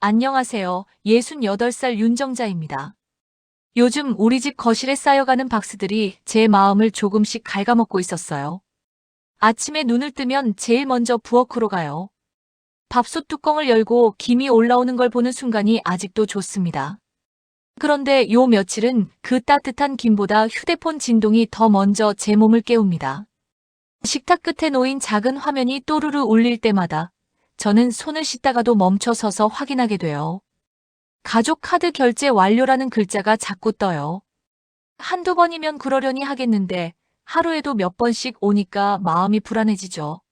안녕하세요. 68살 윤정자입니다. 요즘 우리 집 거실에 쌓여가는 박스들이 제 마음을 조금씩 갉아먹고 있었어요. 아침에 눈을 뜨면 제일 먼저 부엌으로 가요. 밥솥 뚜껑을 열고 김이 올라오는 걸 보는 순간이 아직도 좋습니다. 그런데 요 며칠은 그 따뜻한 김보다 휴대폰 진동이 더 먼저 제 몸을 깨웁니다. 식탁 끝에 놓인 작은 화면이 또르르 울릴 때마다 저는 손을 씻다가도 멈춰 서서 확인하게 돼요. 가족 카드 결제 완료라는 글자가 자꾸 떠요. 한두 번이면 그러려니 하겠는데 하루에도 몇 번씩 오니까 마음이 불안해지죠.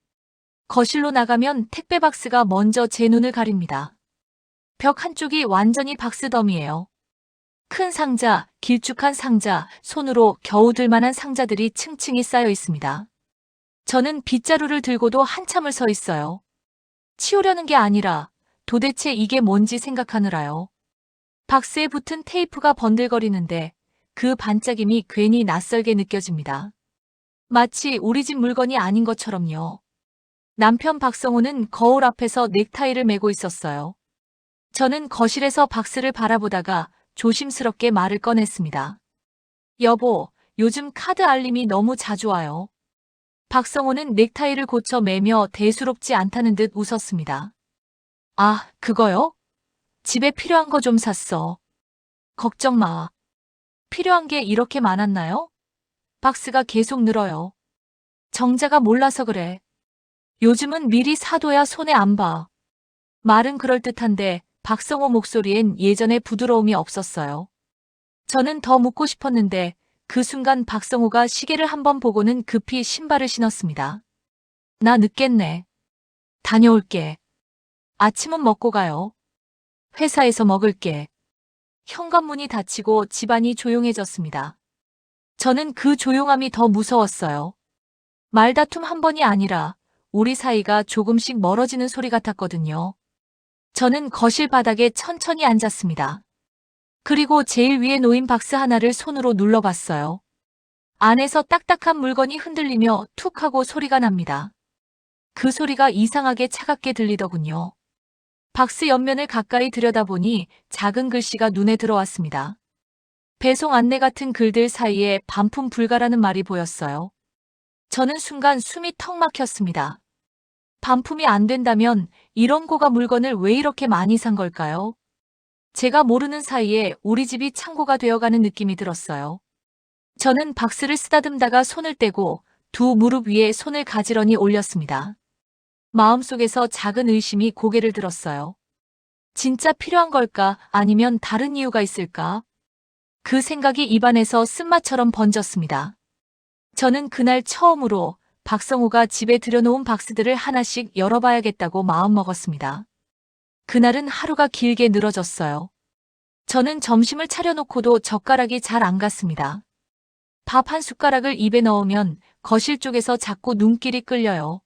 거실로 나가면 택배 박스가 먼저 제 눈을 가립니다. 벽 한쪽이 완전히 박스 더미예요. 큰 상자, 길쭉한 상자, 손으로 겨우 들 만한 상자들이 층층이 쌓여 있습니다. 저는 빗자루를 들고도 한참을 서 있어요. 치우려는 게 아니라 도대체 이게 뭔지 생각하느라요. 박스에 붙은 테이프가 번들거리는데 그 반짝임이 괜히 낯설게 느껴집니다. 마치 우리 집 물건이 아닌 것처럼요. 남편 박성호는 거울 앞에서 넥타이를 메고 있었어요. 저는 거실에서 박스를 바라보다가 조심스럽게 말을 꺼냈습니다. 여보, 요즘 카드 알림이 너무 자주 와요. 박성호는 넥타이를 고쳐 매며 대수롭지 않다는 듯 웃었습니다. 아, 그거요? 집에 필요한 거 좀 샀어. 걱정 마. 필요한 게 이렇게 많았나요? 박스가 계속 늘어요. 정자가 몰라서 그래. 요즘은 미리 사둬야 손에 안 봐. 말은 그럴듯한데 박성호 목소리엔 예전의 부드러움이 없었어요. 저는 더 묻고 싶었는데 그 순간 박성호가 시계를 한번 보고는 급히 신발을 신었습니다. 나 늦겠네. 다녀올게. 아침은 먹고 가요. 회사에서 먹을게. 현관문이 닫히고 집안이 조용해졌습니다. 저는 그 조용함이 더 무서웠어요. 말다툼 한 번이 아니라 우리 사이가 조금씩 멀어지는 소리 같았거든요. 저는 거실 바닥에 천천히 앉았습니다. 그리고 제일 위에 놓인 박스 하나를 손으로 눌러봤어요. 안에서 딱딱한 물건이 흔들리며 툭 하고 소리가 납니다. 그 소리가 이상하게 차갑게 들리더군요. 박스 옆면을 가까이 들여다보니 작은 글씨가 눈에 들어왔습니다. 배송 안내 같은 글들 사이에 반품 불가라는 말이 보였어요. 저는 순간 숨이 턱 막혔습니다. 반품이 안 된다면 이런 고가 물건을 왜 이렇게 많이 산 걸까요? 제가 모르는 사이에 우리 집이 창고가 되어가는 느낌이 들었어요. 저는 박스를 쓰다듬다가 손을 떼고 두 무릎 위에 손을 가지런히 올렸습니다. 마음속에서 작은 의심이 고개를 들었어요. 진짜 필요한 걸까? 아니면 다른 이유가 있을까? 그 생각이 입안에서 쓴맛처럼 번졌습니다. 저는 그날 처음으로 박성호가 집에 들여놓은 박스들을 하나씩 열어봐야겠다고 마음먹었습니다. 그날은 하루가 길게 늘어졌어요. 저는 점심을 차려놓고도 젓가락이 잘 안 갔습니다. 밥 한 숟가락을 입에 넣으면 거실 쪽에서 자꾸 눈길이 끌려요.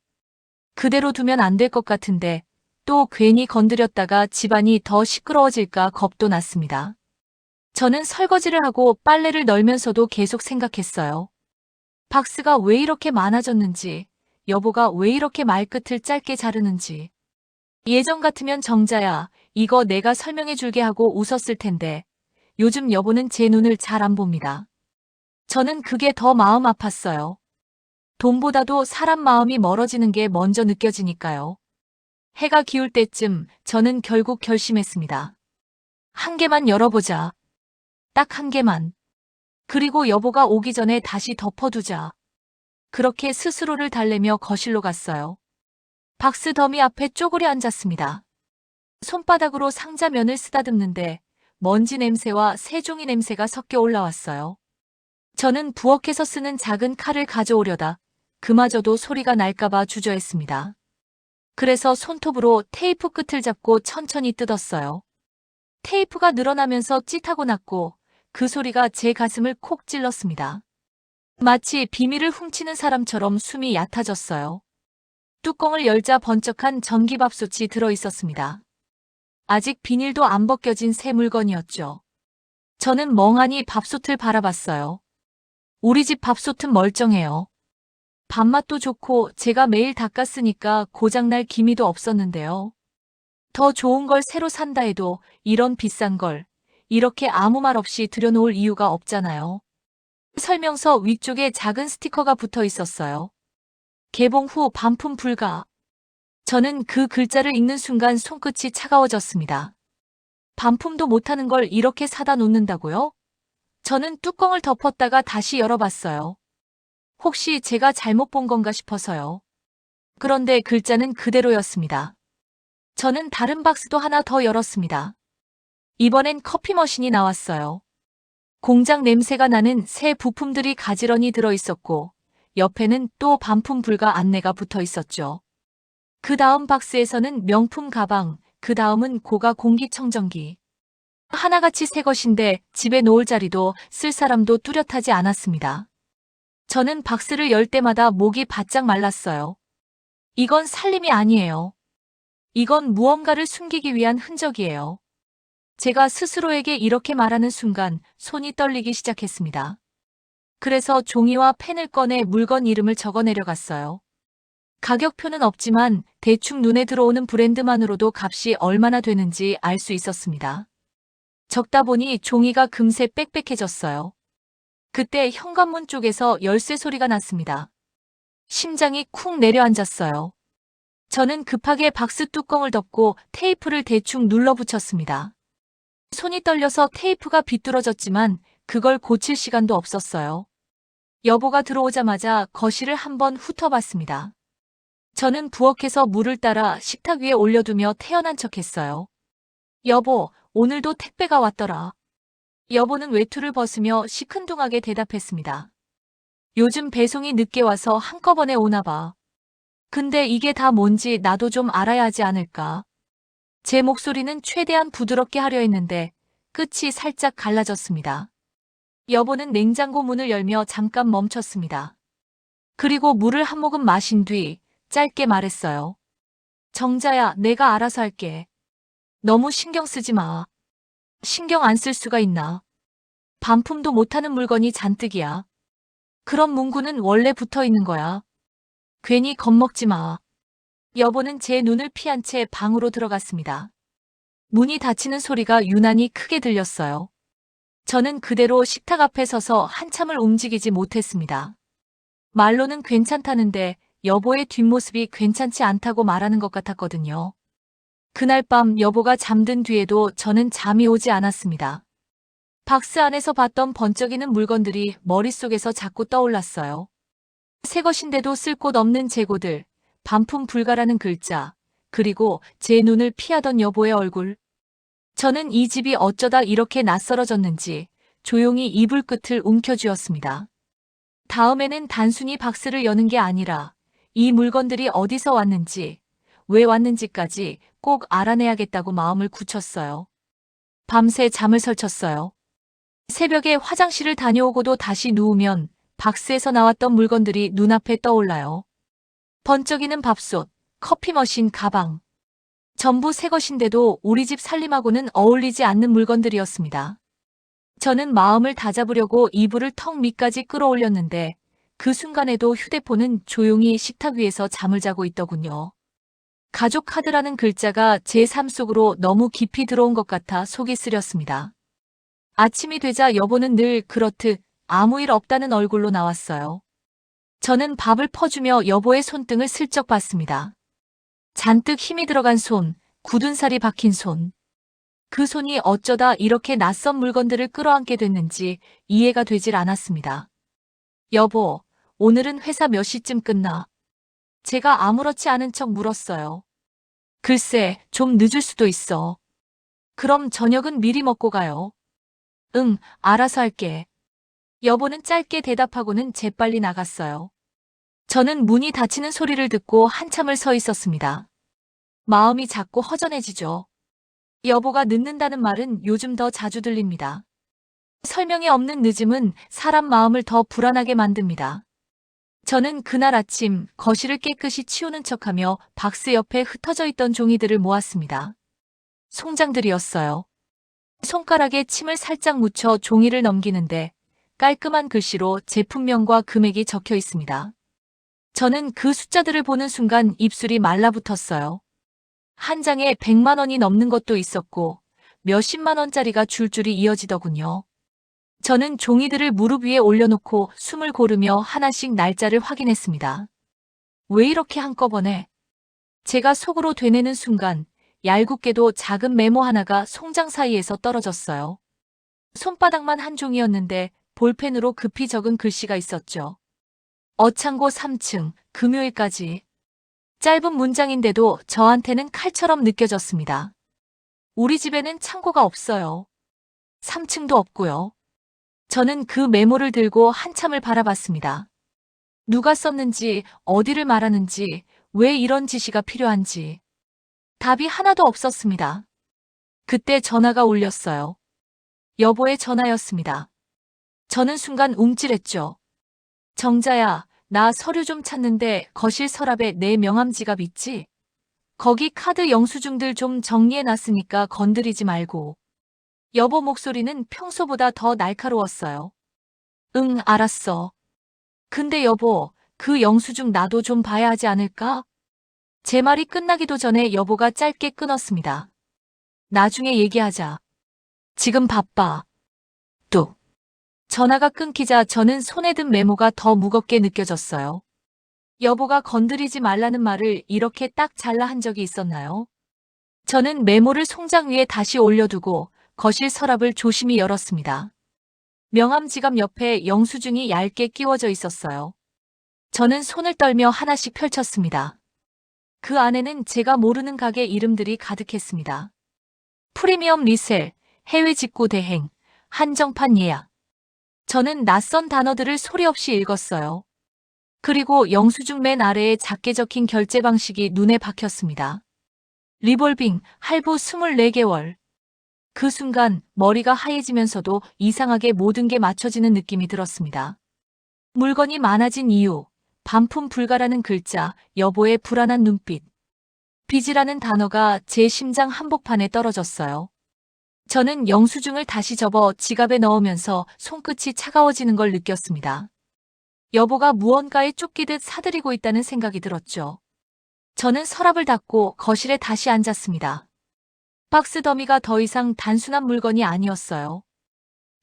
그대로 두면 안 될 것 같은데 또 괜히 건드렸다가 집안이 더 시끄러워질까 겁도 났습니다. 저는 설거지를 하고 빨래를 널면서도 계속 생각했어요. 박스가 왜 이렇게 많아졌는지, 여보가 왜 이렇게 말끝을 짧게 자르는지. 예전 같으면 정자야, 이거 내가 설명해 줄게 하고 웃었을 텐데, 요즘 여보는 제 눈을 잘 안 봅니다. 저는 그게 더 마음 아팠어요. 돈보다도 사람 마음이 멀어지는 게 먼저 느껴지니까요. 해가 기울 때쯤 저는 결국 결심했습니다. 한 개만 열어보자. 딱 한 개만. 그리고 여보가 오기 전에 다시 덮어두자. 그렇게 스스로를 달래며 거실로 갔어요. 박스 더미 앞에 쪼그려 앉았습니다. 손바닥으로 상자 면을 쓰다듬는데 먼지 냄새와 세종이 냄새가 섞여 올라왔어요. 저는 부엌에서 쓰는 작은 칼을 가져오려다 그마저도 소리가 날까봐 주저했습니다. 그래서 손톱으로 테이프 끝을 잡고 천천히 뜯었어요. 테이프가 늘어나면서 찌타고 났고 그 소리가 제 가슴을 콕 찔렀습니다. 마치 비밀을 훔치는 사람처럼 숨이 얕아졌어요. 뚜껑을 열자 번쩍한 전기밥솥이 들어있었습니다. 아직 비닐도 안 벗겨진 새 물건이었죠. 저는 멍하니 밥솥을 바라봤어요. 우리 집 밥솥은 멀쩡해요. 밥맛도 좋고 제가 매일 닦았으니까 고장날 기미도 없었는데요. 더 좋은 걸 새로 산다 해도 이런 비싼 걸 이렇게 아무 말 없이 들여놓을 이유가 없잖아요. 설명서 위쪽에 작은 스티커가 붙어 있었어요. 개봉 후 반품 불가. 저는 그 글자를 읽는 순간 손끝이 차가워졌습니다. 반품도 못하는 걸 이렇게 사다 놓는다고요? 저는 뚜껑을 덮었다가 다시 열어봤어요. 혹시 제가 잘못 본 건가 싶어서요. 그런데 글자는 그대로였습니다. 저는 다른 박스도 하나 더 열었습니다. 이번엔 커피 머신이 나왔어요. 공장 냄새가 나는 새 부품들이 가지런히 들어있었고, 옆에는 또 반품 불가 안내가 붙어 있었죠. 그 다음 박스에서는 명품 가방, 그 다음은 고가 공기청정기. 하나같이 새 것인데 집에 놓을 자리도 쓸 사람도 뚜렷하지 않았습니다. 저는 박스를 열 때마다 목이 바짝 말랐어요. 이건 살림이 아니에요. 이건 무언가를 숨기기 위한 흔적이에요. 제가 스스로에게 이렇게 말하는 순간 손이 떨리기 시작했습니다. 그래서 종이와 펜을 꺼내 물건 이름을 적어 내려갔어요. 가격표는 없지만 대충 눈에 들어오는 브랜드만으로도 값이 얼마나 되는지 알 수 있었습니다. 적다 보니 종이가 금세 빽빽해졌어요. 그때 현관문 쪽에서 열쇠 소리가 났습니다. 심장이 쿵 내려앉았어요. 저는 급하게 박스 뚜껑을 덮고 테이프를 대충 눌러붙였습니다. 손이 떨려서 테이프가 비뚤어졌지만 그걸 고칠 시간도 없었어요. 여보가 들어오자마자 거실을 한번 훑어봤습니다. 저는 부엌에서 물을 따라 식탁 위에 올려두며 태연한 척했어요. 여보, 오늘도 택배가 왔더라. 여보는 외투를 벗으며 시큰둥하게 대답했습니다. 요즘 배송이 늦게 와서 한꺼번에 오나 봐. 근데 이게 다 뭔지 나도 좀 알아야 하지 않을까. 제 목소리는 최대한 부드럽게 하려 했는데 끝이 살짝 갈라졌습니다. 여보는 냉장고 문을 열며 잠깐 멈췄습니다. 그리고 물을 한 모금 마신 뒤 짧게 말했어요. 정자야, 내가 알아서 할게. 너무 신경 쓰지 마. 신경 안 쓸 수가 있나. 반품도 못하는 물건이 잔뜩이야. 그런 문구는 원래 붙어 있는 거야. 괜히 겁먹지 마. 여보는 제 눈을 피한 채 방으로 들어갔습니다. 문이 닫히는 소리가 유난히 크게 들렸어요. 저는 그대로 식탁 앞에 서서 한참을 움직이지 못했습니다. 말로는 괜찮다는데 여보의 뒷모습이 괜찮지 않다고 말하는 것 같았거든요. 그날 밤 여보가 잠든 뒤에도 저는 잠이 오지 않았습니다. 박스 안에서 봤던 번쩍이는 물건들이 머릿속에서 자꾸 떠올랐어요. 새 것인데도 쓸 곳 없는 재고들, 반품 불가라는 글자, 그리고 제 눈을 피하던 여보의 얼굴. 저는 이 집이 어쩌다 이렇게 낯설어졌는지 조용히 이불 끝을 움켜쥐었습니다. 다음에는 단순히 박스를 여는 게 아니라 이 물건들이 어디서 왔는지, 왜 왔는지까지 꼭 알아내야겠다고 마음을 굳혔어요. 밤새 잠을 설쳤어요. 새벽에 화장실을 다녀오고도 다시 누우면 박스에서 나왔던 물건들이 눈앞에 떠올라요. 번쩍이는 밥솥, 커피 머신, 가방. 전부 새 것인데도 우리 집 살림하고는 어울리지 않는 물건들이었습니다. 저는 마음을 다잡으려고 이불을 턱 밑까지 끌어올렸는데 그 순간에도 휴대폰은 조용히 식탁 위에서 잠을 자고 있더군요. 가족 카드라는 글자가 제 삶 속으로 너무 깊이 들어온 것 같아 속이 쓰렸습니다. 아침이 되자 여보는 늘 그렇듯 아무 일 없다는 얼굴로 나왔어요. 저는 밥을 퍼주며 여보의 손등을 슬쩍 봤습니다. 잔뜩 힘이 들어간 손, 굳은 살이 박힌 손. 그 손이 어쩌다 이렇게 낯선 물건들을 끌어안게 됐는지 이해가 되질 않았습니다. 여보, 오늘은 회사 몇 시쯤 끝나? 제가 아무렇지 않은 척 물었어요. 글쎄, 좀 늦을 수도 있어. 그럼 저녁은 미리 먹고 가요. 응, 알아서 할게. 여보는 짧게 대답하고는 재빨리 나갔어요. 저는 문이 닫히는 소리를 듣고 한참을 서 있었습니다. 마음이 자꾸 허전해지죠. 여보가 늦는다는 말은 요즘 더 자주 들립니다. 설명이 없는 늦음은 사람 마음을 더 불안하게 만듭니다. 저는 그날 아침 거실을 깨끗이 치우는 척하며 박스 옆에 흩어져 있던 종이들을 모았습니다. 송장들이었어요. 손가락에 침을 살짝 묻혀 종이를 넘기는데 깔끔한 글씨로 제품명과 금액이 적혀 있습니다. 저는 그 숫자들을 보는 순간 입술이 말라붙었어요. 한 장에 100만 원이 넘는 것도 있었고 몇십만 원짜리가 줄줄이 이어지더군요. 저는 종이들을 무릎 위에 올려놓고 숨을 고르며 하나씩 날짜를 확인했습니다. 왜 이렇게 한꺼번에? 제가 속으로 되뇌는 순간 얄궂게도 작은 메모 하나가 송장 사이에서 떨어졌어요. 손바닥만 한 종이었는데 볼펜으로 급히 적은 글씨가 있었죠. 어창고 3층, 금요일까지. 짧은 문장인데도 저한테는 칼처럼 느껴졌습니다. 우리 집에는 창고가 없어요. 3층도 없고요. 저는 그 메모를 들고 한참을 바라봤습니다. 누가 썼는지, 어디를 말하는지, 왜 이런 지시가 필요한지. 답이 하나도 없었습니다. 그때 전화가 울렸어요. 여보의 전화였습니다. 저는 순간 움찔했죠. 정자야, 나 서류 좀 찾는데 거실 서랍에 내 명함 지갑 있지? 거기 카드 영수증들 좀 정리해놨으니까 건드리지 말고. 여보 목소리는 평소보다 더 날카로웠어요. 응, 알았어. 근데 여보, 그 영수증 나도 좀 봐야 하지 않을까? 제 말이 끝나기도 전에 여보가 짧게 끊었습니다. 나중에 얘기하자. 지금 바빠. 뚝. 전화가 끊기자 저는 손에 든 메모가 더 무겁게 느껴졌어요. 여보가 건드리지 말라는 말을 이렇게 딱 잘라 한 적이 있었나요? 저는 메모를 송장 위에 다시 올려두고 거실 서랍을 조심히 열었습니다. 명함 지갑 옆에 영수증이 얇게 끼워져 있었어요. 저는 손을 떨며 하나씩 펼쳤습니다. 그 안에는 제가 모르는 가게 이름들이 가득했습니다. 프리미엄 리셀, 해외 직구 대행, 한정판 예약. 저는 낯선 단어들을 소리 없이 읽었어요. 그리고 영수증 맨 아래에 작게 적힌 결제 방식이 눈에 박혔습니다. 리볼빙, 할부 24개월. 그 순간 머리가 하얘지면서도 이상하게 모든 게 맞춰지는 느낌이 들었습니다. 물건이 많아진 이유, 반품 불가라는 글자, 여보의 불안한 눈빛. 빚이라는 단어가 제 심장 한복판에 떨어졌어요. 저는 영수증을 다시 접어 지갑에 넣으면서 손끝이 차가워지는 걸 느꼈습니다. 여보가 무언가에 쫓기듯 사들이고 있다는 생각이 들었죠. 저는 서랍을 닫고 거실에 다시 앉았습니다. 박스 더미가 더 이상 단순한 물건이 아니었어요.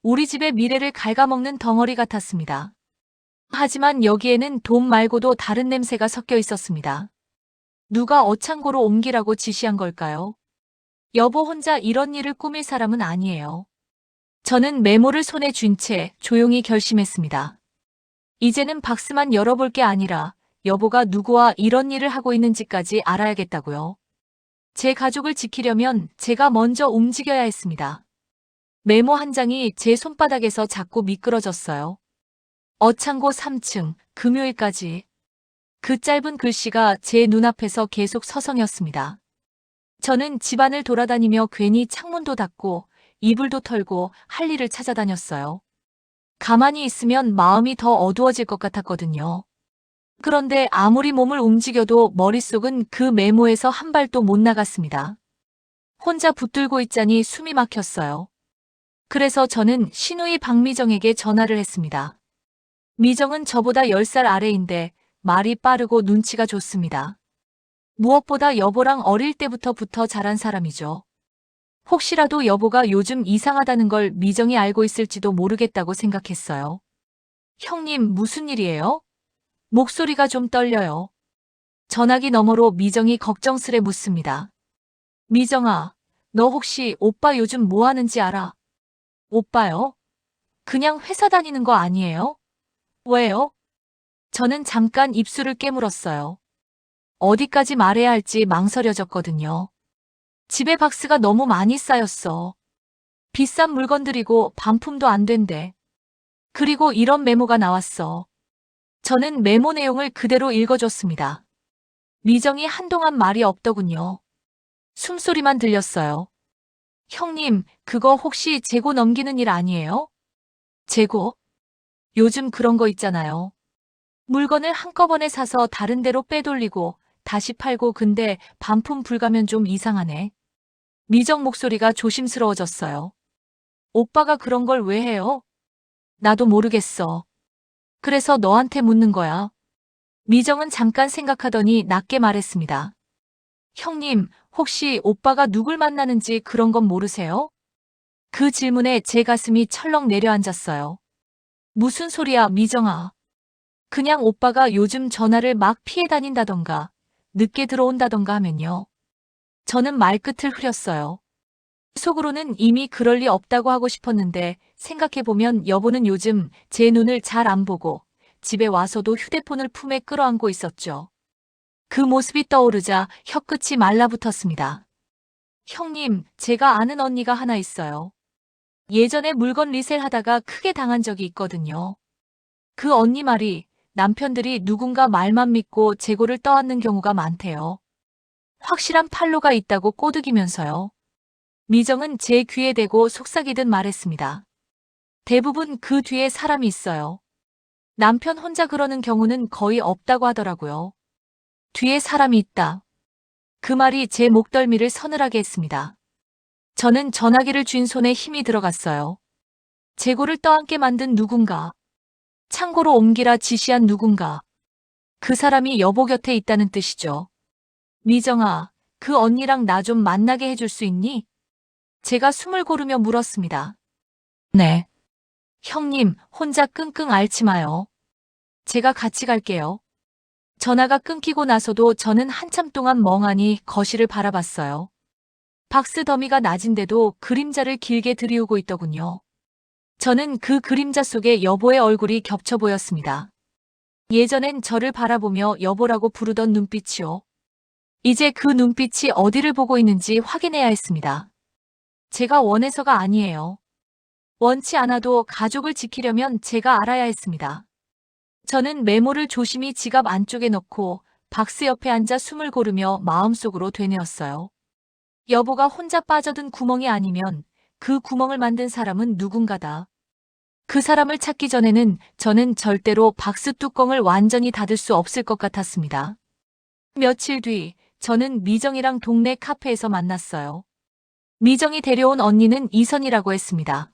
우리 집의 미래를 갉아먹는 덩어리 같았습니다. 하지만 여기에는 돈 말고도 다른 냄새가 섞여 있었습니다. 누가 어창고로 옮기라고 지시한 걸까요? 여보 혼자 이런 일을 꾸밀 사람은 아니에요. 저는 메모를 손에 쥔 채 조용히 결심했습니다. 이제는 박스만 열어볼 게 아니라 여보가 누구와 이런 일을 하고 있는지까지 알아야겠다고요. 제 가족을 지키려면 제가 먼저 움직여야 했습니다. 메모 한 장이 제 손바닥에서 자꾸 미끄러졌어요. 어창고 3층, 금요일까지. 그 짧은 글씨가 제 눈앞에서 계속 서성였습니다. 저는 집안을 돌아다니며 괜히 창문도 닫고 이불도 털고 할 일을 찾아다녔어요. 가만히 있으면 마음이 더 어두워질 것 같았거든요. 그런데 아무리 몸을 움직여도 머릿속은 그 메모에서 한 발도 못 나갔습니다. 혼자 붙들고 있자니 숨이 막혔어요. 그래서 저는 시누이 박미정에게 전화를 했습니다. 미정은 저보다 10살 아래인데 말이 빠르고 눈치가 좋습니다. 무엇보다 여보랑 어릴 때부터 붙어 자란 사람이죠. 혹시라도 여보가 요즘 이상하다는 걸 미정이 알고 있을지도 모르겠다고 생각했어요. 형님, 무슨 일이에요? 목소리가 좀 떨려요. 전화기 너머로 미정이 걱정스레 묻습니다. 미정아, 너 혹시 오빠 요즘 뭐 하는지 알아? 오빠요? 그냥 회사 다니는 거 아니에요? 왜요? 저는 잠깐 입술을 깨물었어요. 어디까지 말해야 할지 망설여졌거든요. 집에 박스가 너무 많이 쌓였어. 비싼 물건들이고 반품도 안 된대. 그리고 이런 메모가 나왔어. 저는 메모 내용을 그대로 읽어줬습니다. 미정이 한동안 말이 없더군요. 숨소리만 들렸어요. 형님, 그거 혹시 재고 넘기는 일 아니에요? 재고? 요즘 그런 거 있잖아요. 물건을 한꺼번에 사서 다른 데로 빼돌리고 다시 팔고 근데 반품 불가면 좀 이상하네. 미정 목소리가 조심스러워졌어요. 오빠가 그런 걸 왜 해요? 나도 모르겠어. 그래서 너한테 묻는 거야. 미정은 잠깐 생각하더니 낮게 말했습니다. 형님, 혹시 오빠가 누굴 만나는지 그런 건 모르세요? 그 질문에 제 가슴이 철렁 내려앉았어요. 무슨 소리야, 미정아. 그냥 오빠가 요즘 전화를 막 피해 다닌다던가, 늦게 들어온다던가 하면요. 저는 말끝을 흐렸어요. 속으로는 이미 그럴 리 없다고 하고 싶었는데 생각해보면 여보는 요즘 제 눈을 잘 안 보고 집에 와서도 휴대폰을 품에 끌어안고 있었죠. 그 모습이 떠오르자 혀끝이 말라붙었습니다. 형님, 제가 아는 언니가 하나 있어요. 예전에 물건 리셀하다가 크게 당한 적이 있거든요. 그 언니 말이 남편들이 누군가 말만 믿고 재고를 떠안는 경우가 많대요. 확실한 판로가 있다고 꼬드기면서요. 미정은 제 귀에 대고 속삭이듯 말했습니다. 대부분 그 뒤에 사람이 있어요. 남편 혼자 그러는 경우는 거의 없다고 하더라고요. 뒤에 사람이 있다. 그 말이 제 목덜미를 서늘하게 했습니다. 저는 전화기를 쥔 손에 힘이 들어갔어요. 재고를 떠안게 만든 누군가. 창고로 옮기라 지시한 누군가. 그 사람이 여보 곁에 있다는 뜻이죠. 미정아, 그 언니랑 나 좀 만나게 해줄 수 있니? 제가 숨을 고르며 물었습니다. 네. 형님, 혼자 끙끙 앓지 마요. 제가 같이 갈게요. 전화가 끊기고 나서도 저는 한참 동안 멍하니 거실을 바라봤어요. 박스 더미가 낮은데도 그림자를 길게 들이우고 있더군요. 저는 그 그림자 속에 여보의 얼굴이 겹쳐 보였습니다. 예전엔 저를 바라보며 여보라고 부르던 눈빛이요. 이제 그 눈빛이 어디를 보고 있는지 확인해야 했습니다. 제가 원해서가 아니에요. 원치 않아도 가족을 지키려면 제가 알아야 했습니다. 저는 메모를 조심히 지갑 안쪽에 넣고 박스 옆에 앉아 숨을 고르며 마음속으로 되뇌었어요. 여보가 혼자 빠져든 구멍이 아니면 그 구멍을 만든 사람은 누군가다. 그 사람을 찾기 전에는 저는 절대로 박스 뚜껑을 완전히 닫을 수 없을 것 같았습니다. 며칠 뒤 저는 미정이랑 동네 카페에서 만났어요. 미정이 데려온 언니는 이선이라고 했습니다.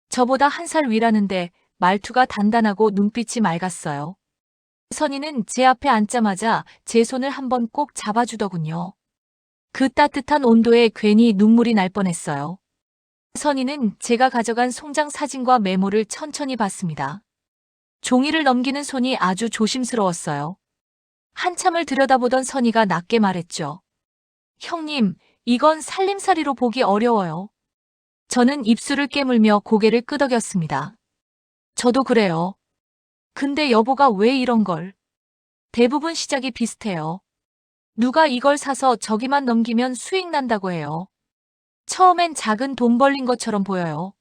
저보다 한 살 위라는데 말투가 단단하고 눈빛이 맑았어요. 선이는 제 앞에 앉자마자 제 손을 한번 꼭 잡아주더군요. 그 따뜻한 온도에 괜히 눈물이 날 뻔했어요. 선이는 제가 가져간 송장 사진과 메모를 천천히 봤습니다. 종이를 넘기는 손이 아주 조심스러웠어요. 한참을 들여다보던 선이가 낮게 말했죠. 형님, 이건 살림살이로 보기 어려워요. 저는 입술을 깨물며 고개를 끄덕였습니다. 저도 그래요. 근데 여보가 왜 이런 걸? 대부분 시작이 비슷해요. 누가 이걸 사서 저기만 넘기면 수익 난다고 해요. 처음엔 작은 돈 벌린 것처럼 보여요.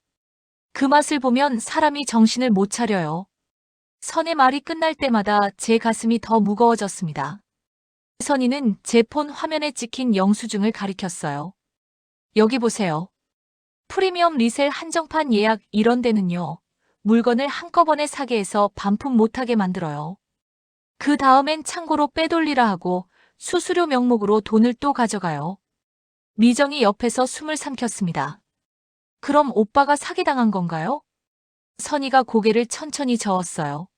그 맛을 보면 사람이 정신을 못 차려요. 선의 말이 끝날 때마다 제 가슴이 더 무거워졌습니다. 선이는 제 폰 화면에 찍힌 영수증을 가리켰어요. 여기 보세요. 프리미엄 리셀 한정판 예약 이런 데는요. 물건을 한꺼번에 사게 해서 반품 못하게 만들어요. 그 다음엔 창고로 빼돌리라 하고 수수료 명목으로 돈을 또 가져가요. 미정이 옆에서 숨을 삼켰습니다. 그럼 오빠가 사기당한 건가요? 선이가 고개를 천천히 저었어요.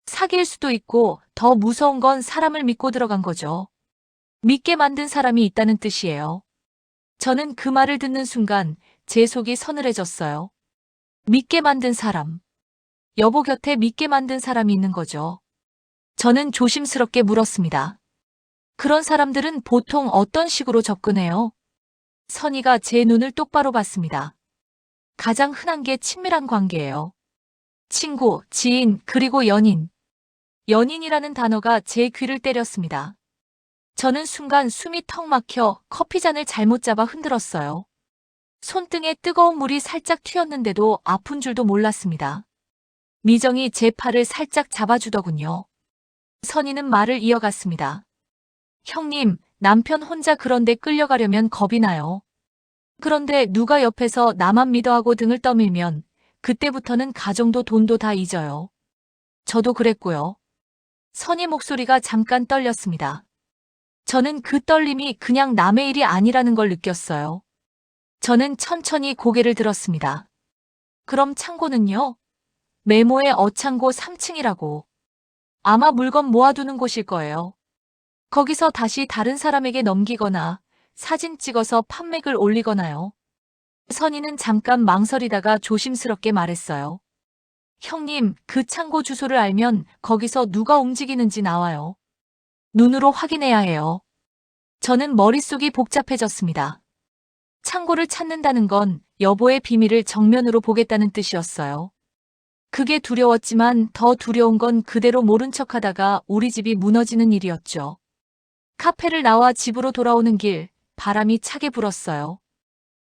사기일 수도 있고 더 무서운 건 사람을 믿고 들어간 거죠. 믿게 만든 사람이 있다는 뜻이에요. 저는 그 말을 듣는 순간 제 속이 서늘해졌어요. 믿게 만든 사람. 여보 곁에 믿게 만든 사람이 있는 거죠. 저는 조심스럽게 물었습니다. 그런 사람들은 보통 어떤 식으로 접근해요? 선이가 제 눈을 똑바로 봤습니다. 가장 흔한 게 친밀한 관계예요. 친구, 지인, 그리고 연인. 연인이라는 단어가 제 귀를 때렸습니다. 저는 순간 숨이 턱 막혀 커피잔을 잘못 잡아 흔들었어요. 손등에 뜨거운 물이 살짝 튀었는데도 아픈 줄도 몰랐습니다. 미정이 제 팔을 살짝 잡아주더군요. 선이는 말을 이어갔습니다. 형님, 남편 혼자 그런데 끌려가려면 겁이 나요. 그런데 누가 옆에서 나만 믿어하고 등을 떠밀면 그때부터는 가정도 돈도 다 잊어요. 저도 그랬고요. 선희 목소리가 잠깐 떨렸습니다. 저는 그 떨림이 그냥 남의 일이 아니라는 걸 느꼈어요. 저는 천천히 고개를 들었습니다. 그럼 창고는요? 메모에 어창고 3층이라고. 아마 물건 모아두는 곳일 거예요. 거기서 다시 다른 사람에게 넘기거나 사진 찍어서 판맥을 올리거나요. 선희는 잠깐 망설이다가 조심스럽게 말했어요. 형님, 그 창고 주소를 알면 거기서 누가 움직이는지 나와요. 눈으로 확인해야 해요. 저는 머릿속이 복잡해졌습니다. 창고를 찾는다는 건 여보의 비밀을 정면으로 보겠다는 뜻이었어요. 그게 두려웠지만 더 두려운 건 그대로 모른 척하다가 우리 집이 무너지는 일이었죠. 카페를 나와 집으로 돌아오는 길, 바람이 차게 불었어요.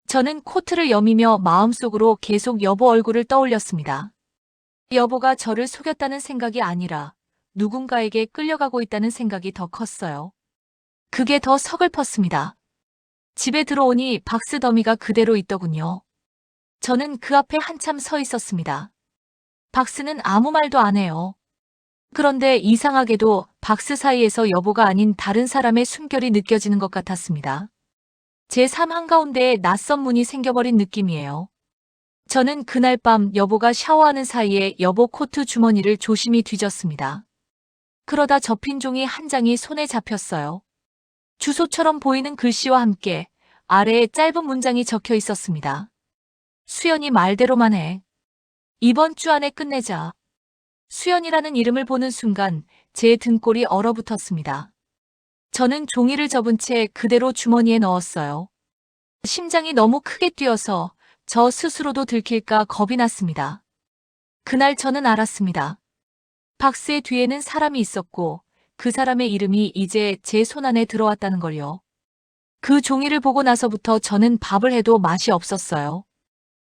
저는 코트를 여미며 마음속으로 계속 여보 얼굴을 떠올렸습니다. 여보가 저를 속였다는 생각이 아니라 누군가에게 끌려가고 있다는 생각이 더 컸어요. 그게 더 서글펐습니다. 집에 들어오니 박스 더미가 그대로 있더군요. 저는 그 앞에 한참 서 있었습니다. 박스는 아무 말도 안 해요. 그런데 이상하게도 박스 사이에서 여보가 아닌 다른 사람의 숨결이 느껴지는 것 같았습니다. 제 삶 한가운데에 낯선 문이 생겨버린 느낌이에요. 저는 그날 밤 여보가 샤워하는 사이에 여보 코트 주머니를 조심히 뒤졌습니다. 그러다 접힌 종이 한 장이 손에 잡혔어요. 주소처럼 보이는 글씨와 함께 아래에 짧은 문장이 적혀 있었습니다. 수연이 말대로만 해. 이번 주 안에 끝내자. 수연이라는 이름을 보는 순간 제 등골이 얼어붙었습니다. 저는 종이를 접은 채 그대로 주머니에 넣었어요. 심장이 너무 크게 뛰어서 저 스스로도 들킬까 겁이 났습니다. 그날 저는 알았습니다. 박스의 뒤에는 사람이 있었고 그 사람의 이름이 이제 제 손안에 들어왔다는 걸요. 그 종이를 보고 나서부터 저는 밥을 해도 맛이 없었어요.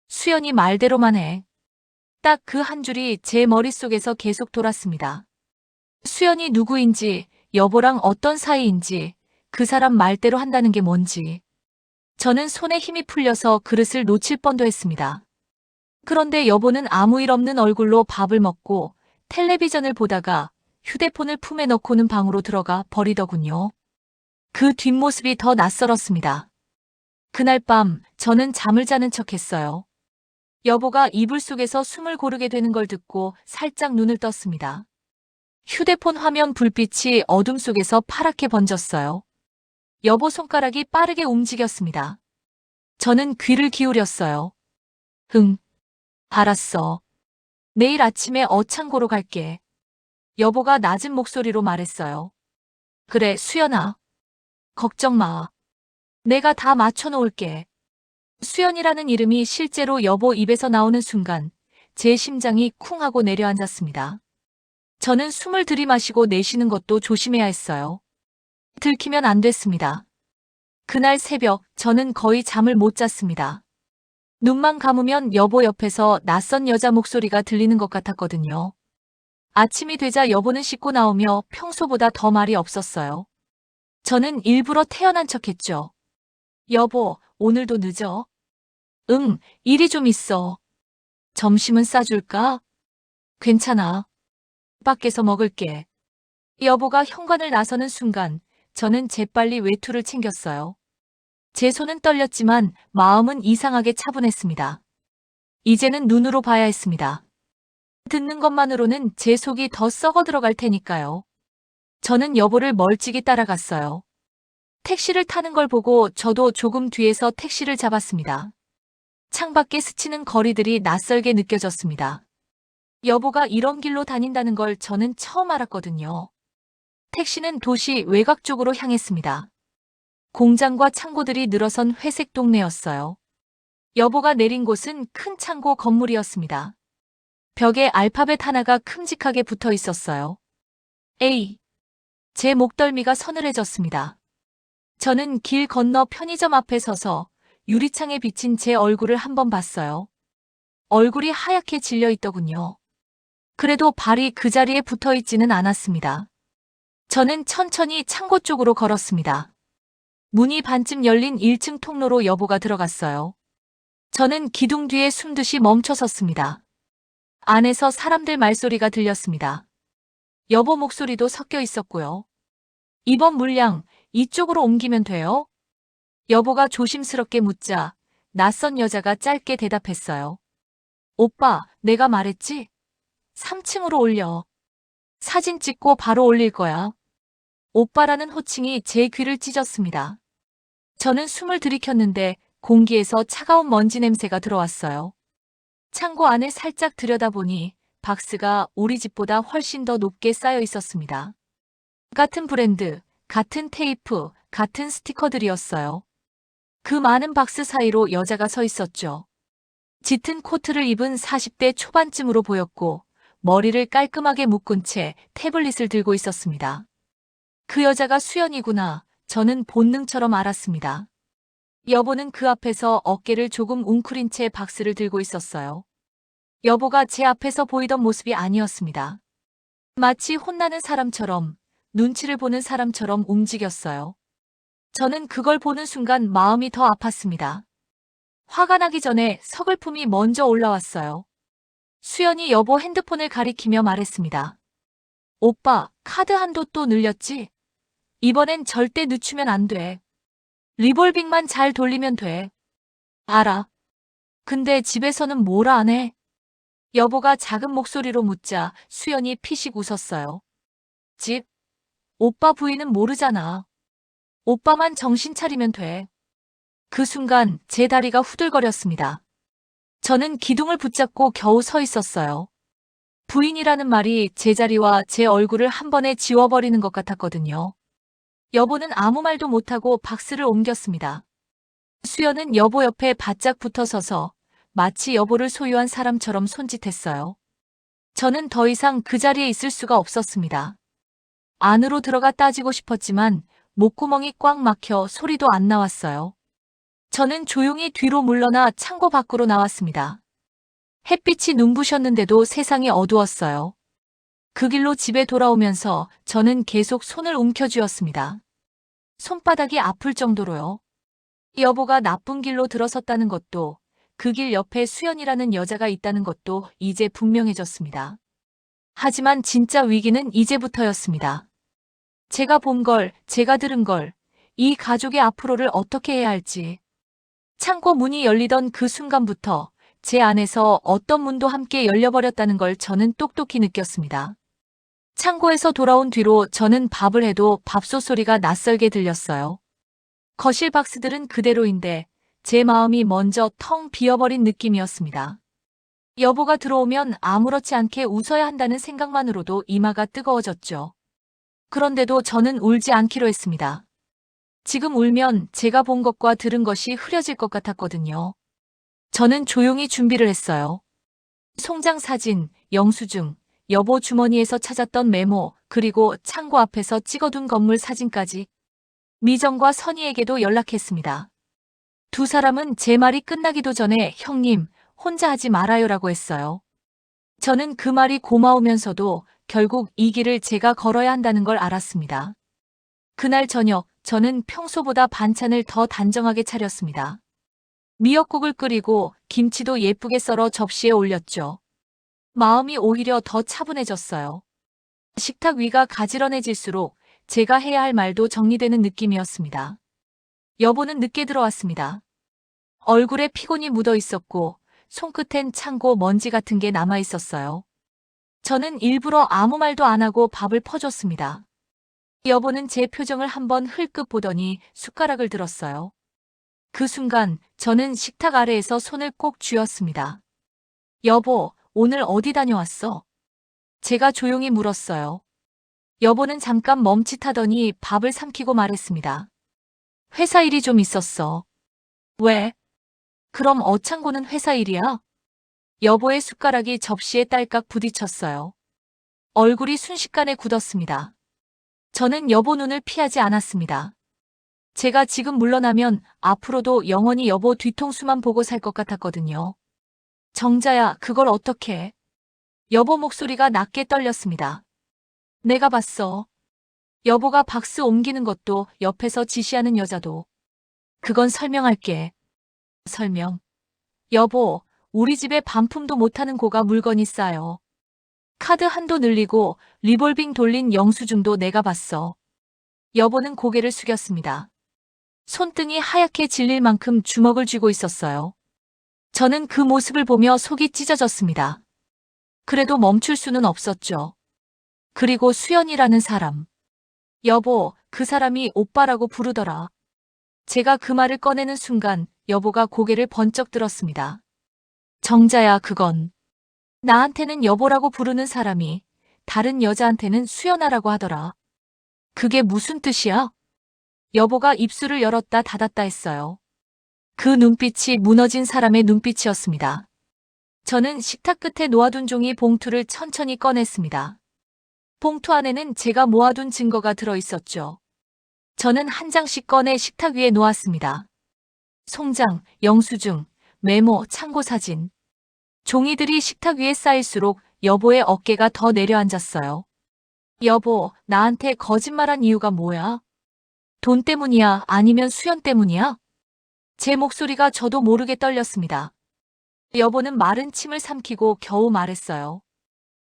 수연이 말대로만 해. 딱 그 한 줄이 제 머릿속에서 계속 돌았습니다. 수연이 누구인지, 여보랑 어떤 사이인지, 그 사람 말대로 한다는 게 뭔지. 저는 손에 힘이 풀려서 그릇을 놓칠 뻔도 했습니다. 그런데 여보는 아무 일 없는 얼굴로 밥을 먹고 텔레비전을 보다가 휴대폰을 품에 넣고는 방으로 들어가 버리더군요. 그 뒷모습이 더 낯설었습니다. 그날 밤 저는 잠을 자는 척했어요. 여보가 이불 속에서 숨을 고르게 되는 걸 듣고 살짝 눈을 떴습니다. 휴대폰 화면 불빛이 어둠 속에서 파랗게 번졌어요. 여보 손가락이 빠르게 움직였습니다. 저는 귀를 기울였어요. 응, 알았어. 내일 아침에 어창고로 갈게. 여보가 낮은 목소리로 말했어요. 그래, 수연아. 걱정 마. 내가 다 맞춰놓을게. 수연이라는 이름이 실제로 여보 입에서 나오는 순간 제 심장이 쿵 하고 내려앉았습니다. 저는 숨을 들이마시고 내쉬는 것도 조심해야 했어요. 들키면 안 됐습니다. 그날 새벽 저는 거의 잠을 못 잤습니다. 눈만 감으면 여보 옆에서 낯선 여자 목소리가 들리는 것 같았거든요. 아침이 되자 여보는 씻고 나오며 평소보다 더 말이 없었어요. 저는 일부러 태연한 척했죠. 여보, 오늘도 늦어? 응, 일이 좀 있어. 점심은 싸줄까? 괜찮아. 밖에서 먹을게. 여보가 현관을 나서는 순간 저는 재빨리 외투를 챙겼어요. 제 손은 떨렸지만 마음은 이상하게 차분했습니다. 이제는 눈으로 봐야 했습니다. 듣는 것만으로는 제 속이 더 썩어 들어갈 테니까요. 저는 여보를 멀찍이 따라갔어요. 택시를 타는 걸 보고 저도 조금 뒤에서 택시를 잡았습니다. 창밖에 스치는 거리들이 낯설게 느껴졌습니다. 여보가 이런 길로 다닌다는 걸 저는 처음 알았거든요. 택시는 도시 외곽 쪽으로 향했습니다. 공장과 창고들이 늘어선 회색 동네였어요. 여보가 내린 곳은 큰 창고 건물이었습니다. 벽에 알파벳 하나가 큼직하게 붙어 있었어요. A. 제 목덜미가 서늘해졌습니다. 저는 길 건너 편의점 앞에 서서 유리창에 비친 제 얼굴을 한번 봤어요. 얼굴이 하얗게 질려 있더군요. 그래도 발이 그 자리에 붙어 있지는 않았습니다. 저는 천천히 창고 쪽으로 걸었습니다. 문이 반쯤 열린 1층 통로로 여보가 들어갔어요. 저는 기둥 뒤에 숨듯이 멈춰섰습니다. 안에서 사람들 말소리가 들렸습니다. 여보 목소리도 섞여 있었고요. 이번 물량 이쪽으로 옮기면 돼요? 여보가 조심스럽게 묻자 낯선 여자가 짧게 대답했어요. 오빠, 내가 말했지? 3층으로 올려. 사진 찍고 바로 올릴 거야. 오빠라는 호칭이 제 귀를 찢었습니다. 저는 숨을 들이켰는데 공기에서 차가운 먼지 냄새가 들어왔어요. 창고 안에 살짝 들여다보니 박스가 우리 집보다 훨씬 더 높게 쌓여 있었습니다. 같은 브랜드, 같은 테이프, 같은 스티커들이었어요. 그 많은 박스 사이로 여자가 서 있었죠. 짙은 코트를 입은 40대 초반쯤으로 보였고 머리를 깔끔하게 묶은 채 태블릿을 들고 있었습니다. 그 여자가 수연이구나. 저는 본능처럼 알았습니다. 여보는 그 앞에서 어깨를 조금 웅크린 채 박스를 들고 있었어요. 여보가 제 앞에서 보이던 모습이 아니었습니다. 마치 혼나는 사람처럼, 눈치를 보는 사람처럼 움직였어요. 저는 그걸 보는 순간 마음이 더 아팠습니다. 화가 나기 전에 서글픔이 먼저 올라왔어요. 수연이 여보 핸드폰을 가리키며 말했습니다. 오빠, 카드 한도 또 늘렸지? 이번엔 절대 늦추면 안 돼. 리볼빙만 잘 돌리면 돼. 알아. 근데 집에서는 뭐라 안 해? 여보가 작은 목소리로 묻자 수연이 피식 웃었어요. 집? 오빠 부인은 모르잖아. 오빠만 정신 차리면 돼. 그 순간 제 다리가 후들거렸습니다. 저는 기둥을 붙잡고 겨우 서 있었어요. 부인이라는 말이 제 자리와 제 얼굴을 한 번에 지워버리는 것 같았거든요. 여보는 아무 말도 못하고 박스를 옮겼습니다. 수연은 여보 옆에 바짝 붙어 서서 마치 여보를 소유한 사람처럼 손짓했어요. 저는 더 이상 그 자리에 있을 수가 없었습니다. 안으로 들어가 따지고 싶었지만 목구멍이 꽉 막혀 소리도 안 나왔어요. 저는 조용히 뒤로 물러나 창고 밖으로 나왔습니다. 햇빛이 눈부셨는데도 세상이 어두웠어요. 그 길로 집에 돌아오면서 저는 계속 손을 움켜쥐었습니다. 손바닥이 아플 정도로요. 여보가 나쁜 길로 들어섰다는 것도, 그 길 옆에 수연이라는 여자가 있다는 것도 이제 분명해졌습니다. 하지만 진짜 위기는 이제부터였습니다. 제가 본 걸, 제가 들은 걸, 이 가족의 앞으로를 어떻게 해야 할지. 창고 문이 열리던 그 순간부터 제 안에서 어떤 문도 함께 열려버렸다는 걸 저는 똑똑히 느꼈습니다. 창고에서 돌아온 뒤로 저는 밥을 해도 밥솥 소리가 낯설게 들렸어요. 거실 박스들은 그대로인데 제 마음이 먼저 텅 비어버린 느낌이었습니다. 여보가 들어오면 아무렇지 않게 웃어야 한다는 생각만으로도 이마가 뜨거워졌죠. 그런데도 저는 울지 않기로 했습니다. 지금 울면 제가 본 것과 들은 것이 흐려질 것 같았거든요. 저는 조용히 준비를 했어요. 송장 사진, 영수증, 여보 주머니에서 찾았던 메모, 그리고 창고 앞에서 찍어둔 건물 사진까지. 미정과 선희에게도 연락했습니다. 두 사람은 제 말이 끝나기도 전에 형님, 혼자 하지 말아요라고 했어요. 저는 그 말이 고마우면서도 결국 이 길을 제가 걸어야 한다는 걸 알았습니다. 그날 저녁, 저는 평소보다 반찬을 더 단정하게 차렸습니다. 미역국을 끓이고 김치도 예쁘게 썰어 접시에 올렸죠. 마음이 오히려 더 차분해졌어요. 식탁 위가 가지런해질수록 제가 해야 할 말도 정리되는 느낌이었습니다. 여보는 늦게 들어왔습니다. 얼굴에 피곤이 묻어 있었고 손끝엔 창고 먼지 같은 게 남아 있었어요. 저는 일부러 아무 말도 안 하고 밥을 퍼줬습니다. 여보는 제 표정을 한번 흘끗 보더니 숟가락을 들었어요. 그 순간 저는 식탁 아래에서 손을 꼭 쥐었습니다. 여보, 오늘 어디 다녀왔어? 제가 조용히 물었어요. 여보는 잠깐 멈칫하더니 밥을 삼키고 말했습니다. 회사 일이 좀 있었어. 왜? 그럼 어창고는 회사 일이야? 여보의 숟가락이 접시에 딸깍 부딪혔어요. 얼굴이 순식간에 굳었습니다. 저는 여보 눈을 피하지 않았습니다. 제가 지금 물러나면 앞으로도 영원히 여보 뒤통수만 보고 살 것 같았거든요. 정자야, 그걸 어떻게? 여보 목소리가 낮게 떨렸습니다. 내가 봤어. 여보가 박스 옮기는 것도 옆에서 지시하는 여자도. 그건 설명할게. 설명. 여보, 우리 집에 반품도 못하는 고가 물건이 쌓여. 카드 한도 늘리고 리볼빙 돌린 영수증도 내가 봤어. 여보는 고개를 숙였습니다. 손등이 하얗게 질릴 만큼 주먹을 쥐고 있었어요. 저는 그 모습을 보며 속이 찢어졌습니다. 그래도 멈출 수는 없었죠. 그리고 수연이라는 사람. 여보, 그 사람이 오빠라고 부르더라. 제가 그 말을 꺼내는 순간 여보가 고개를 번쩍 들었습니다. 정자야, 그건. 나한테는 여보라고 부르는 사람이 다른 여자한테는 수연아라고 하더라. 그게 무슨 뜻이야? 여보가 입술을 열었다 닫았다 했어요. 그 눈빛이 무너진 사람의 눈빛이었습니다. 저는 식탁 끝에 놓아둔 종이 봉투를 천천히 꺼냈습니다. 봉투 안에는 제가 모아둔 증거가 들어있었죠. 저는 한 장씩 꺼내 식탁 위에 놓았습니다. 송장, 영수증, 메모, 참고 사진. 종이들이 식탁 위에 쌓일수록 여보의 어깨가 더 내려앉았어요. 여보, 나한테 거짓말한 이유가 뭐야? 돈 때문이야? 아니면 수연 때문이야? 제 목소리가 저도 모르게 떨렸습니다. 여보는 마른 침을 삼키고 겨우 말했어요.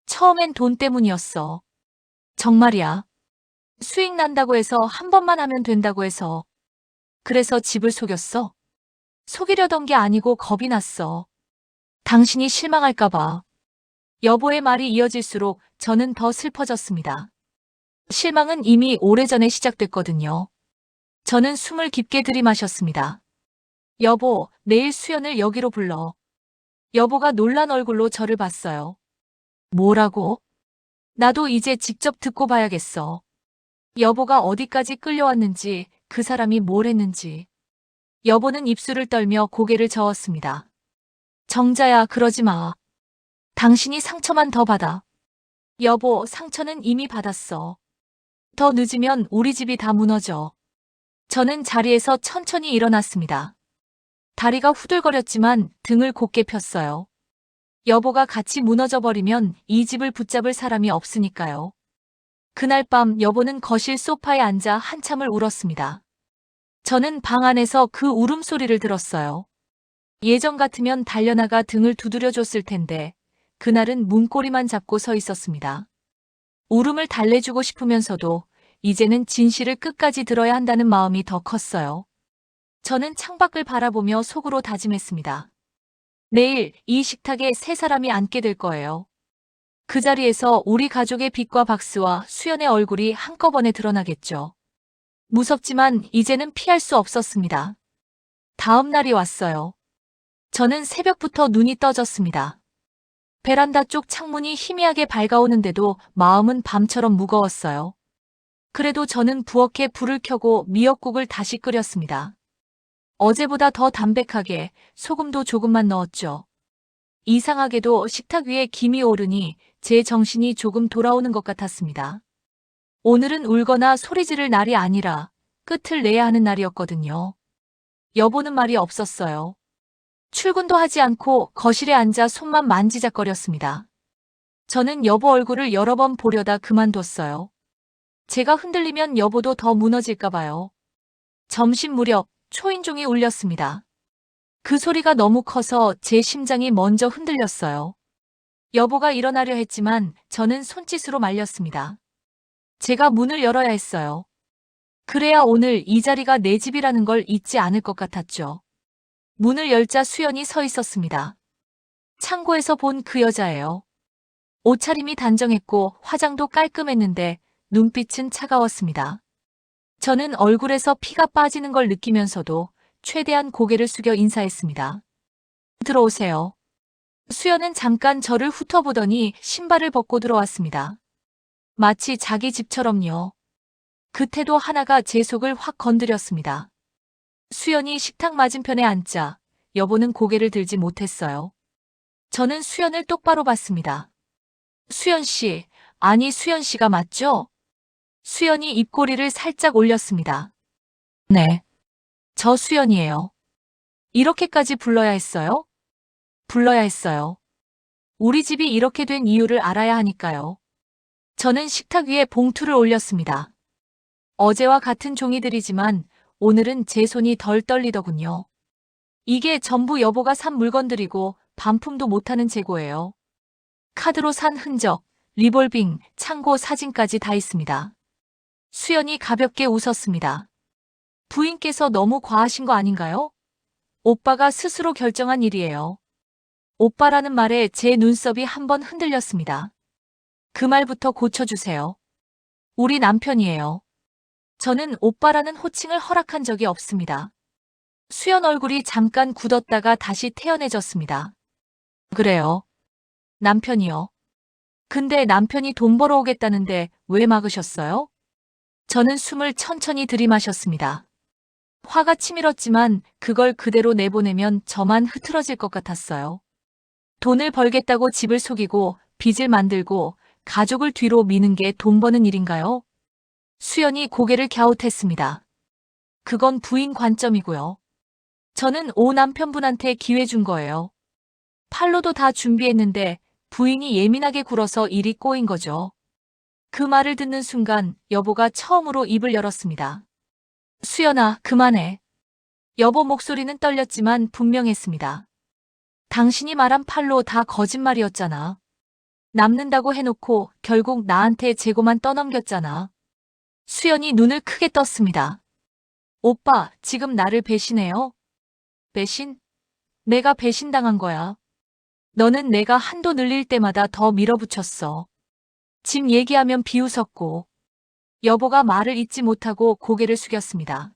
처음엔 돈 때문이었어. 정말이야. 수익 난다고 해서 한 번만 하면 된다고 해서. 그래서 집을 속였어. 속이려던 게 아니고 겁이 났어. 당신이 실망할까봐. 여보의 말이 이어질수록 저는 더 슬퍼졌습니다. 실망은 이미 오래전에 시작됐거든요. 저는 숨을 깊게 들이마셨습니다. 여보, 내일 수연을 여기로 불러. 여보가 놀란 얼굴로 저를 봤어요. 뭐라고? 나도 이제 직접 듣고 봐야겠어. 여보가 어디까지 끌려왔는지, 그 사람이 뭘 했는지. 여보는 입술을 떨며 고개를 저었습니다. 정자야, 그러지 마. 당신이 상처만 더 받아. 여보, 상처는 이미 받았어. 더 늦으면 우리 집이 다 무너져. 저는 자리에서 천천히 일어났습니다. 다리가 후들거렸지만 등을 곧게 폈어요. 여보가 같이 무너져버리면 이 집을 붙잡을 사람이 없으니까요. 그날 밤 여보는 거실 소파에 앉아 한참을 울었습니다. 저는 방 안에서 그 울음소리를 들었어요. 예전 같으면 달려나가 등을 두드려줬을 텐데 그날은 문고리만 잡고 서 있었습니다. 울음을 달래주고 싶으면서도 이제는 진실을 끝까지 들어야 한다는 마음이 더 컸어요. 저는 창밖을 바라보며 속으로 다짐했습니다. 내일 이 식탁에 세 사람이 앉게 될 거예요. 그 자리에서 우리 가족의 빛과 박수와 수연의 얼굴이 한꺼번에 드러나겠죠. 무섭지만 이제는 피할 수 없었습니다. 다음 날이 왔어요. 저는 새벽부터 눈이 떠졌습니다. 베란다 쪽 창문이 희미하게 밝아오는데도 마음은 밤처럼 무거웠어요. 그래도 저는 부엌에 불을 켜고 미역국을 다시 끓였습니다. 어제보다 더 담백하게 소금도 조금만 넣었죠. 이상하게도 식탁 위에 김이 오르니 제 정신이 조금 돌아오는 것 같았습니다. 오늘은 울거나 소리 지를 날이 아니라 끝을 내야 하는 날이었거든요. 여보는 말이 없었어요. 출근도 하지 않고 거실에 앉아 손만 만지작거렸습니다. 저는 여보 얼굴을 여러 번 보려다 그만뒀어요. 제가 흔들리면 여보도 더 무너질까 봐요. 점심 무렵 초인종이 울렸습니다. 그 소리가 너무 커서 제 심장이 먼저 흔들렸어요. 여보가 일어나려 했지만 저는 손짓으로 말렸습니다. 제가 문을 열어야 했어요. 그래야 오늘 이 자리가 내 집이라는 걸 잊지 않을 것 같았죠. 문을 열자 수연이 서 있었습니다. 창고에서 본 그 여자예요. 옷차림이 단정했고 화장도 깔끔했는데 눈빛은 차가웠습니다. 저는 얼굴에서 피가 빠지는 걸 느끼면서도 최대한 고개를 숙여 인사했습니다. 들어오세요. 수연은 잠깐 저를 훑어보더니 신발을 벗고 들어왔습니다. 마치 자기 집처럼요. 그 태도 하나가 제 속을 확 건드렸습니다. 수연이 식탁 맞은편에 앉자 여보는 고개를 들지 못했어요. 저는 수연을 똑바로 봤습니다. 수연 씨, 아니 수연 씨가 맞죠? 수연이 입꼬리를 살짝 올렸습니다. 네. 저 수연이에요. 이렇게까지 불러야 했어요? 불러야 했어요. 우리 집이 이렇게 된 이유를 알아야 하니까요. 저는 식탁 위에 봉투를 올렸습니다. 어제와 같은 종이들이지만 오늘은 제 손이 덜 떨리더군요. 이게 전부 여보가 산 물건들이고 반품도 못하는 재고예요. 카드로 산 흔적, 리볼빙, 창고 사진까지 다 있습니다. 수연이 가볍게 웃었습니다. 부인께서 너무 과하신 거 아닌가요? 오빠가 스스로 결정한 일이에요. 오빠라는 말에 제 눈썹이 한번 흔들렸습니다. 그 말부터 고쳐주세요. 우리 남편이에요. 저는 오빠라는 호칭을 허락한 적이 없습니다. 수연 얼굴이 잠깐 굳었다가 다시 태연해졌습니다. 그래요. 남편이요. 근데 남편이 돈 벌어오겠다는데 왜 막으셨어요? 저는 숨을 천천히 들이마셨습니다. 화가 치밀었지만 그걸 그대로 내보내면 저만 흐트러질 것 같았어요. 돈을 벌겠다고 집을 속이고 빚을 만들고 가족을 뒤로 미는 게 돈 버는 일인가요? 수연이 고개를 갸웃했습니다. 그건 부인 관점이고요. 저는 오 남편분한테 기회 준 거예요. 팔로도 다 준비했는데 부인이 예민하게 굴어서 일이 꼬인 거죠. 그 말을 듣는 순간 여보가 처음으로 입을 열었습니다. 수연아, 그만해. 여보 목소리는 떨렸지만 분명했습니다. 당신이 말한 팔로 다 거짓말이었잖아. 남는다고 해놓고 결국 나한테 재고만 떠넘겼잖아. 수연이 눈을 크게 떴습니다. 오빠, 지금 나를 배신해요? 배신? 내가 배신당한 거야. 너는 내가 한도 늘릴 때마다 더 밀어붙였어. 집 얘기하면 비웃었고. 여보가 말을 잇지 못하고 고개를 숙였습니다.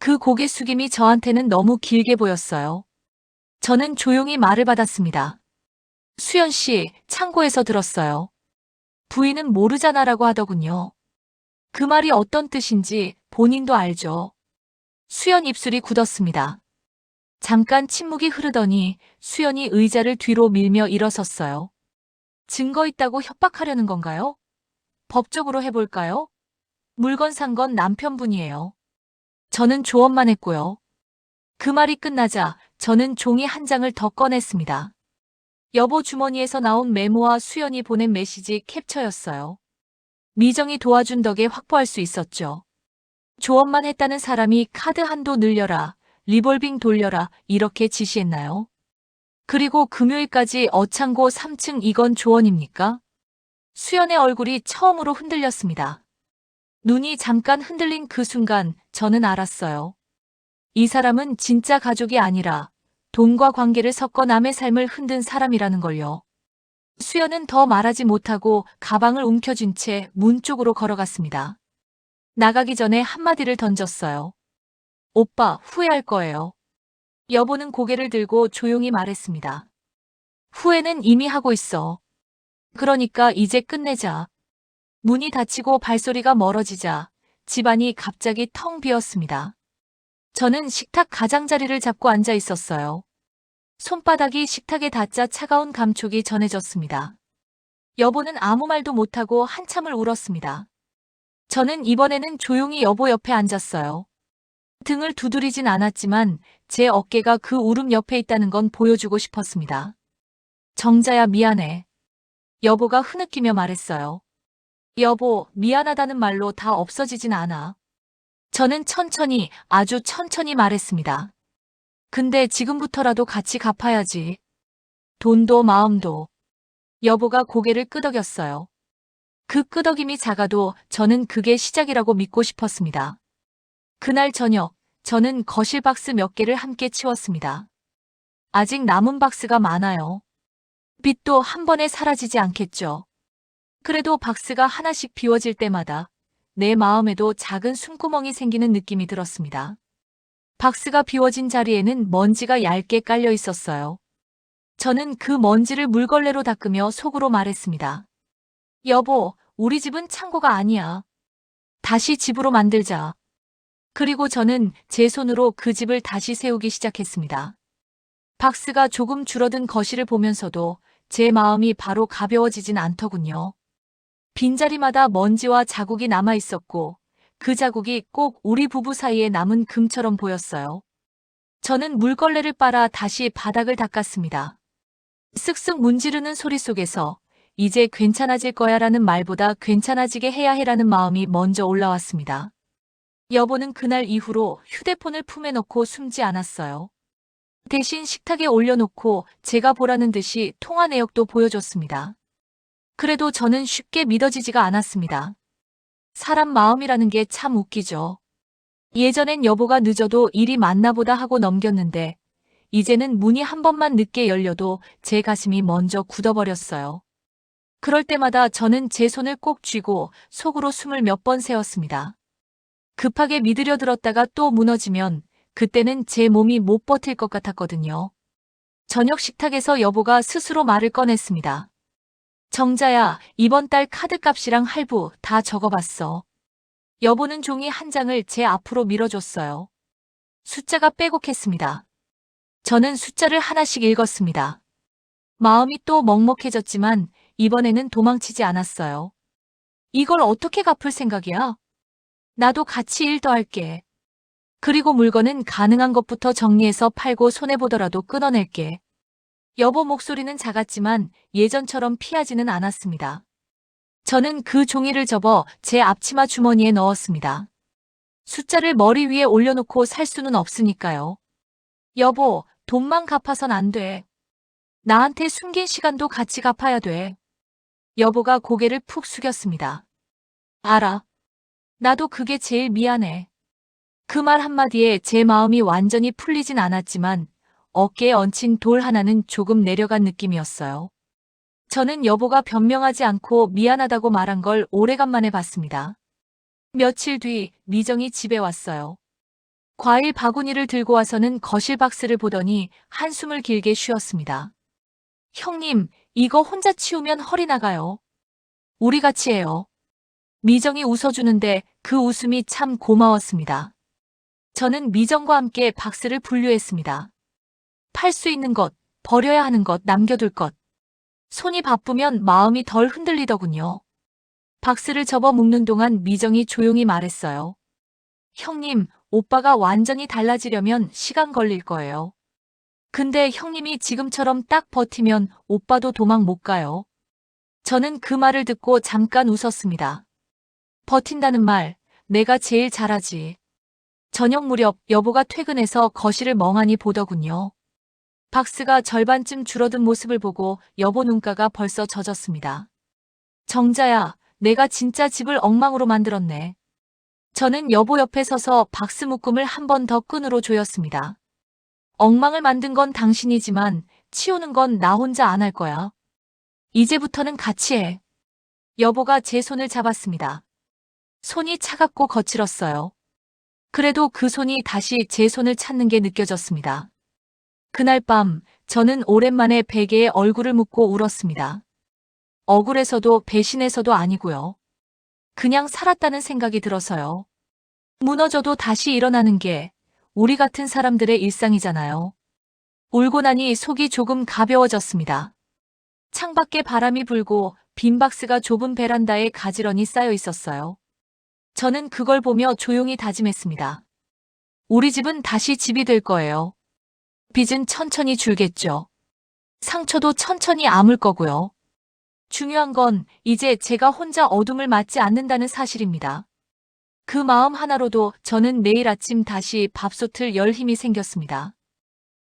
그 고개 숙임이 저한테는 너무 길게 보였어요. 저는 조용히 말을 받았습니다. 수연 씨, 창고에서 들었어요. 부인은 모르잖아라고 하더군요. 그 말이 어떤 뜻인지 본인도 알죠. 수연 입술이 굳었습니다. 잠깐 침묵이 흐르더니 수연이 의자를 뒤로 밀며 일어섰어요. 증거 있다고 협박하려는 건가요? 법적으로 해볼까요? 물건 산 건 남편분이에요. 저는 조언만 했고요. 그 말이 끝나자 저는 종이 한 장을 더 꺼냈습니다. 여보 주머니에서 나온 메모와 수연이 보낸 메시지 캡처였어요. 미정이 도와준 덕에 확보할 수 있었죠. 조언만 했다는 사람이 카드 한도 늘려라, 리볼빙 돌려라 이렇게 지시했나요? 그리고 금요일까지 어창고 3층 이건 조언입니까? 수연의 얼굴이 처음으로 흔들렸습니다. 눈이 잠깐 흔들린 그 순간 저는 알았어요. 이 사람은 진짜 가족이 아니라 돈과 관계를 섞어 남의 삶을 흔든 사람이라는 걸요. 수연은 더 말하지 못하고 가방을 움켜쥔 채 문 쪽으로 걸어갔습니다. 나가기 전에 한마디를 던졌어요. 오빠, 후회할 거예요. 여보는 고개를 들고 조용히 말했습니다. 후회는 이미 하고 있어. 그러니까 이제 끝내자. 문이 닫히고 발소리가 멀어지자 집안이 갑자기 텅 비었습니다. 저는 식탁 가장자리를 잡고 앉아 있었어요. 손바닥이 식탁에 닿자 차가운 감촉이 전해졌습니다. 여보는 아무 말도 못하고 한참을 울었습니다. 저는 이번에는 조용히 여보 옆에 앉았어요. 등을 두드리진 않았지만 제 어깨가 그 울음 옆에 있다는 건 보여주고 싶었습니다. 정자야 미안해. 여보가 흐느끼며 말했어요. 여보, 미안하다는 말로 다 없어지진 않아. 저는 천천히, 아주 천천히 말했습니다. 근데 지금부터라도 같이 갚아야지. 돈도 마음도. 여보가 고개를 끄덕였어요. 그 끄덕임이 작아도 저는 그게 시작이라고 믿고 싶었습니다. 그날 저녁, 저는 거실 박스 몇 개를 함께 치웠습니다. 아직 남은 박스가 많아요. 빚도 한 번에 사라지지 않겠죠. 그래도 박스가 하나씩 비워질 때마다 내 마음에도 작은 숨구멍이 생기는 느낌이 들었습니다. 박스가 비워진 자리에는 먼지가 얇게 깔려 있었어요. 저는 그 먼지를 물걸레로 닦으며 속으로 말했습니다. 여보, 우리 집은 창고가 아니야. 다시 집으로 만들자. 그리고 저는 제 손으로 그 집을 다시 세우기 시작했습니다. 박스가 조금 줄어든 거실을 보면서도 제 마음이 바로 가벼워지진 않더군요. 빈자리마다 먼지와 자국이 남아 있었고 그 자국이 꼭 우리 부부 사이에 남은 금처럼 보였어요. 저는 물걸레를 빨아 다시 바닥을 닦았습니다. 쓱쓱 문지르는 소리 속에서 이제 괜찮아질 거야 라는 말보다 괜찮아지게 해야 해라는 마음이 먼저 올라왔습니다. 여보는 그날 이후로 휴대폰을 품에 넣고 숨지 않았어요. 대신 식탁에 올려놓고 제가 보라는 듯이 통화 내역도 보여줬습니다. 그래도 저는 쉽게 믿어지지가 않았습니다. 사람 마음이라는 게 참 웃기죠. 예전엔 여보가 늦어도 일이 많나 보다 하고 넘겼는데 이제는 문이 한 번만 늦게 열려도 제 가슴이 먼저 굳어버렸어요. 그럴 때마다 저는 제 손을 꼭 쥐고 속으로 숨을 몇 번 세웠습니다. 급하게 믿으려 들었다가 또 무너지면 그때는 제 몸이 못 버틸 것 같았거든요. 저녁 식탁에서 여보가 스스로 말을 꺼냈습니다. 정자야, 이번 달 카드값이랑 할부 다 적어봤어. 여보는 종이 한 장을 제 앞으로 밀어줬어요. 숫자가 빼곡했습니다. 저는 숫자를 하나씩 읽었습니다. 마음이 또 먹먹해졌지만 이번에는 도망치지 않았어요. 이걸 어떻게 갚을 생각이야? 나도 같이 일 더 할게. 그리고 물건은 가능한 것부터 정리해서 팔고 손해보더라도 끊어낼게. 여보 목소리는 작았지만 예전처럼 피하지는 않았습니다. 저는 그 종이를 접어 제 앞치마 주머니에 넣었습니다. 숫자를 머리 위에 올려놓고 살 수는 없으니까요. 여보, 돈만 갚아선 안 돼. 나한테 숨긴 시간도 같이 갚아야 돼. 여보가 고개를 푹 숙였습니다. 알아. 나도 그게 제일 미안해. 그 말 한마디에 제 마음이 완전히 풀리진 않았지만 어깨에 얹힌 돌 하나는 조금 내려간 느낌이었어요. 저는 여보가 변명하지 않고 미안하다고 말한 걸 오래간만에 봤습니다. 며칠 뒤 미정이 집에 왔어요. 과일 바구니를 들고 와서는 거실 박스를 보더니 한숨을 길게 쉬었습니다. 형님, 이거 혼자 치우면 허리 나가요. 우리 같이 해요. 미정이 웃어주는데 그 웃음이 참 고마웠습니다. 저는 미정과 함께 박스를 분류했습니다. 팔 수 있는 것, 버려야 하는 것, 남겨둘 것. 손이 바쁘면 마음이 덜 흔들리더군요. 박스를 접어 묶는 동안 미정이 조용히 말했어요. 형님, 오빠가 완전히 달라지려면 시간 걸릴 거예요. 근데 형님이 지금처럼 딱 버티면 오빠도 도망 못 가요. 저는 그 말을 듣고 잠깐 웃었습니다. 버틴다는 말, 내가 제일 잘하지. 저녁 무렵 여보가 퇴근해서 거실을 멍하니 보더군요. 박스가 절반쯤 줄어든 모습을 보고 여보 눈가가 벌써 젖었습니다. 정자야, 내가 진짜 집을 엉망으로 만들었네. 저는 여보 옆에 서서 박스 묶음을 한 번 더 끈으로 조였습니다. 엉망을 만든 건 당신이지만 치우는 건 나 혼자 안 할 거야. 이제부터는 같이 해. 여보가 제 손을 잡았습니다. 손이 차갑고 거칠었어요. 그래도 그 손이 다시 제 손을 찾는 게 느껴졌습니다. 그날 밤 저는 오랜만에 베개에 얼굴을 묻고 울었습니다. 억울해서도 배신해서도 아니고요. 그냥 살았다는 생각이 들어서요. 무너져도 다시 일어나는 게 우리 같은 사람들의 일상이잖아요. 울고 나니 속이 조금 가벼워졌습니다. 창밖에 바람이 불고 빈 박스가 좁은 베란다에 가지런히 쌓여 있었어요. 저는 그걸 보며 조용히 다짐했습니다. 우리 집은 다시 집이 될 거예요. 빚은 천천히 줄겠죠. 상처도 천천히 아물 거고요. 중요한 건 이제 제가 혼자 어둠을 맞지 않는다는 사실입니다. 그 마음 하나로도 저는 내일 아침 다시 밥솥을 열 힘이 생겼습니다.